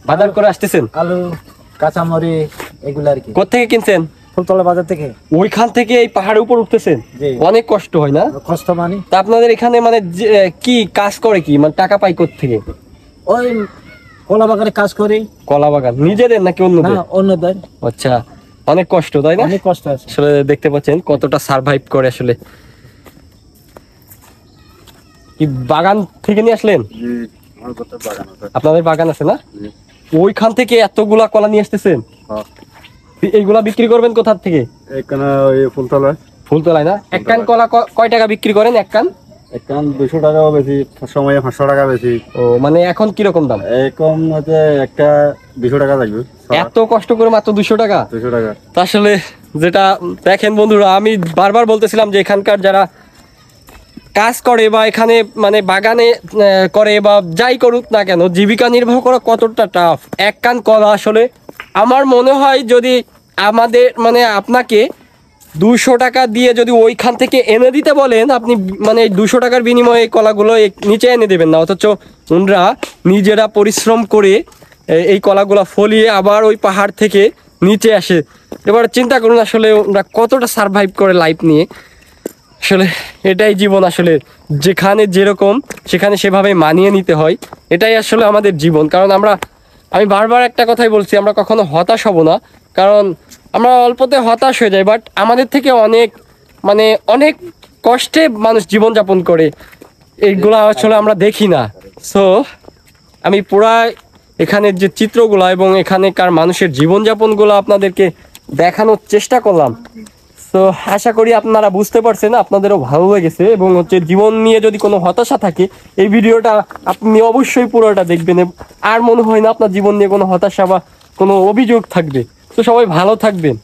বাজার করে আসতেছেন? আলু, কাঁচামরি এগুলো আর কি। কোত্থেকে কিনছেন? ফুলতলা বাজার থেকে। ওইখান থেকে এই পাহাড়ের উপর উঠতেছেন? অনেক কষ্ট হয় না? কষ্ট মানে তা আপনাদের এখানে মানে কি কাজ করে, কি মানে টাকা পাই কোত্থেকে? ওই কলা বাগানে কাজ করি। কলা বাগান নিজেদের নাকি অন্যদের? না, অন্যদের। আচ্ছা, অনেক কষ্ট তাই না? অনেক কষ্ট আছে। আসলে দেখতে পাচ্ছেন কতটা সারভাইভ করে আসলে। কি বাগান থেকে নিয়ে আসলেন? আপনাদের বাগান আছে না? ওইখান থেকে এতগুলা কলা নিয়ে আসতেছেন? এইগুলা বিক্রি করবেন কোথা থেকে? এখানে ওই ফুলতলায়। ফুলতলায় না? এক কান কলা কয় টাকা বিক্রি করেন? এক কান 200 টাকাও বেশি, সময়ে 500 টাকা বেশি। ও মানে এখন কিরকম দাম? এরকম হচ্ছে একটা 200 টাকা লাগবে। এত কষ্ট করে মাত্র 200 টাকা? 200 টাকা। আসলে যেটা দেখেন বন্ধুরা, আমি বারবার বলতেছিলাম যে এখানকার যারা কাজ করে বা এখানে মানে বাগানে করে বা যাই করুক না কেন, জীবিকা নির্বাহ করা কতটা টাফ। এক কান কলা আসলে আমার মনে হয় যদি আমাদের মানে আপনাকে 200 টাকা দিয়ে যদি ওইখান থেকে এনে দিতে বলেন, আপনি মানে 200 টাকার বিনিময়ে কলাগুলো নিচে এনে দেবেন না, অথচ ওনরা নিজেরা পরিশ্রম করে এই কলাগুলো ফলিয়ে আবার ওই পাহাড় থেকে নিচে আসে। এবার চিন্তা করুন আসলে ওরা কতটা সারভাইভ করে লাইফ নিয়ে। আসলে এটাই জীবন, আসলে যেখানে যেরকম সেখানে সেভাবে মানিয়ে নিতে হয়, এটাই আসলে আমাদের জীবন। কারণ আমি বারবার একটা কথাই বলছি, আমরা কখনো হতাশ হব না, কারণ আমরা অল্পতে হতাশ হয়ে যাই, বাট আমাদের থেকে অনেক কষ্টে মানুষ জীবনযাপন করে, এইগুলো আসলে আমরা দেখি না। সো আমি পুরা এখানের যে চিত্রগুলো এবং এখানকার মানুষের জীবনযাপনগুলো আপনাদেরকে দেখানোর চেষ্টা করলাম। তো আশা করি আপনারা বুঝতে পারছেন, আপনাদেরও ভালো লেগেছে, এবং জীবন নিয়ে যদি কোনো হতাশা থাকে এই ভিডিওটা আপনি অবশ্যই পুরোটা দেখবেন। আর মনে হয় না আপনার জীবন নিয়ে কোনো হতাশা বা কোনো অভিযোগ থাকবে। তো সবাই ভালো থাকবেন।